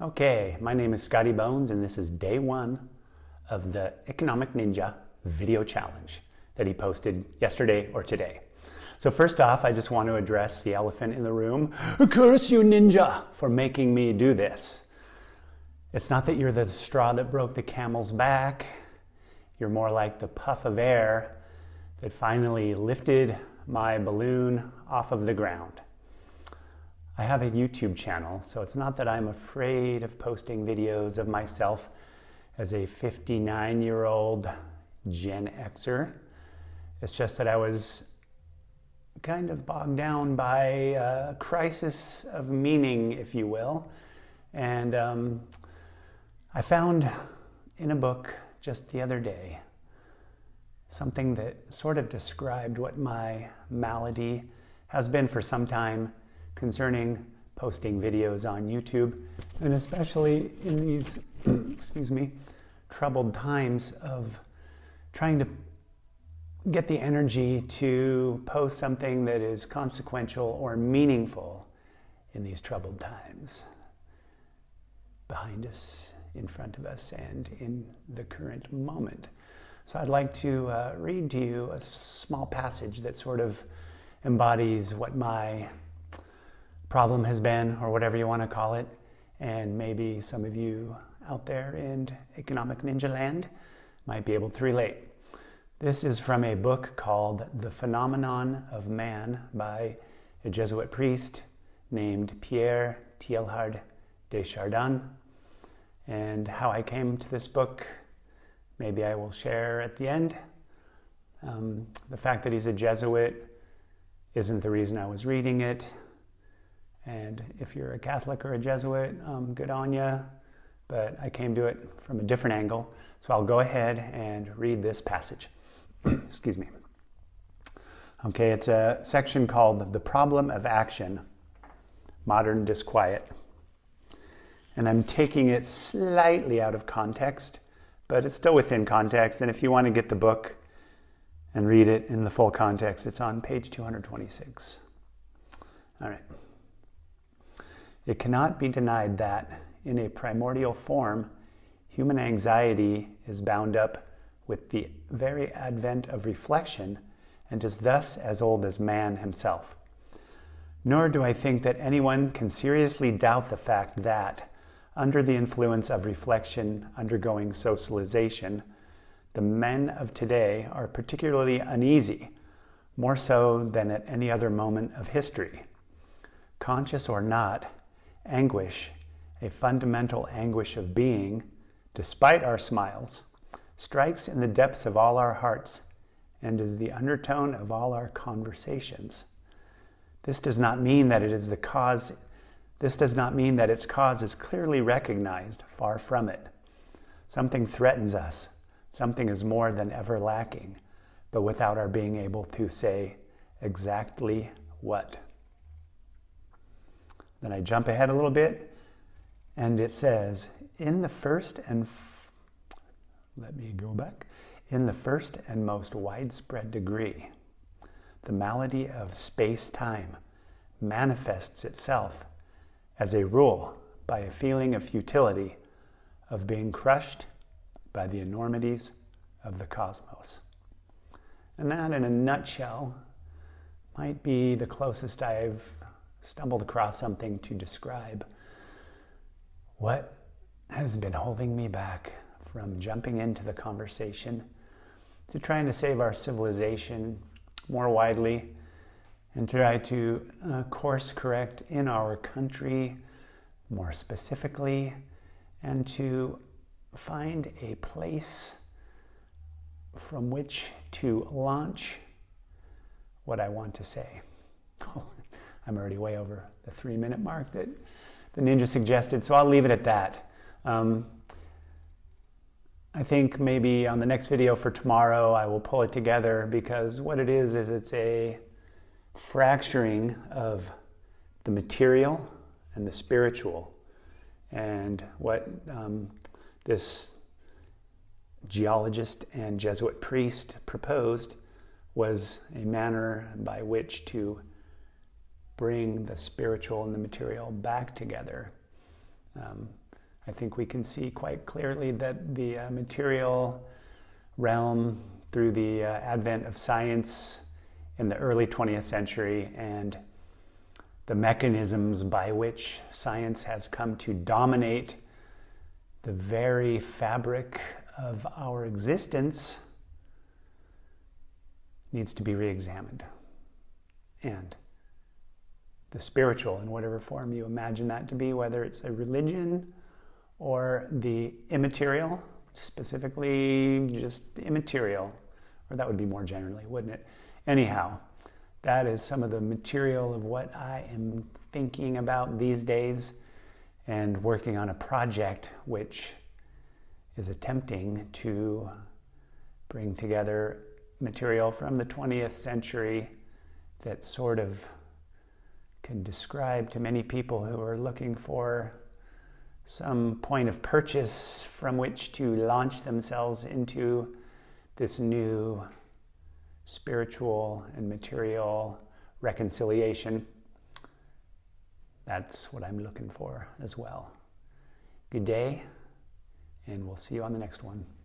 Okay, my name is Scotty Bones, and this is day one of the Economic Ninja video challenge that he posted yesterday or today. So first off, I just want to address the elephant in the room. Curse you, ninja, for making me do this. It's not that you're the straw that broke the camel's back. You're more like the puff of air that finally lifted my balloon off of the ground. I have a YouTube channel, so it's not that I'm afraid of posting videos of myself as a 59-year-old Gen Xer. It's just that I was kind of bogged down by a crisis of meaning, if you will. And I found in a book just the other day something that sort of described what my malady has been for some time concerning posting videos on YouTube, and especially in these, troubled times of trying to get the energy to post something that is consequential or meaningful in these troubled times behind us, in front of us, and in the current moment. So I'd like to read to you a small passage that sort of embodies what my problem has been, or whatever you want to call it, and maybe some of you out there in Economic Ninja Land might be able to relate. This is from a book called The Phenomenon of Man by a Jesuit priest named Pierre Teilhard de Chardin. And how I came to this book, maybe I will share at the end. The fact that he's a Jesuit isn't the reason I was reading it. And if you're a Catholic or a Jesuit, good on you. But I came to it from a different angle. So I'll go ahead and read this passage. Excuse me. Okay, it's a section called The Problem of Action, Modern Disquiet. And I'm taking it slightly out of context, but it's still within context. And if you want to get the book and read it in the full context, it's on page 226. All right. It cannot be denied that, in a primordial form, human anxiety is bound up with the very advent of reflection and is thus as old as man himself. Nor do I think that anyone can seriously doubt the fact that, under the influence of reflection undergoing socialization, the men of today are particularly uneasy, more so than at any other moment of history. Conscious or not, anguish, a fundamental anguish of being, despite our smiles, strikes in the depths of all our hearts and is the undertone of all our conversations. This does not mean that its cause is clearly recognized, far from it. Something threatens us, something is more than ever lacking, but without our being able to say exactly what. Then I jump ahead a little bit, and it says, in the first and most widespread degree, the malady of space-time manifests itself, as a rule, by a feeling of futility, of being crushed by the enormities of the cosmos. And that, in a nutshell, might be the closest I've stumbled across something to describe what has been holding me back from jumping into the conversation, to trying to save our civilization more widely, and try to course correct in our country more specifically, and to find a place from which to launch what I want to say. I'm already way over the 3-minute mark that the ninja suggested, so I'll leave it at that. I think maybe on the next video for tomorrow I will pull it together, because what it is it's a fracturing of the material and the spiritual. And what this geologist and Jesuit priest proposed was a manner by which to bring the spiritual and the material back together. I think we can see quite clearly that the material realm, through the advent of science in the early 20th century and the mechanisms by which science has come to dominate the very fabric of our existence, needs to be re-examined. And the spiritual, in whatever form you imagine that to be, whether it's a religion or the immaterial, specifically just immaterial, or that would be more generally, wouldn't it? Anyhow, that is some of the material of what I am thinking about these days and working on a project which is attempting to bring together material from the 20th century that sort of can describe to many people who are looking for some point of purchase from which to launch themselves into this new spiritual and material reconciliation. That's what I'm looking for as well. Good day, and we'll see you on the next one.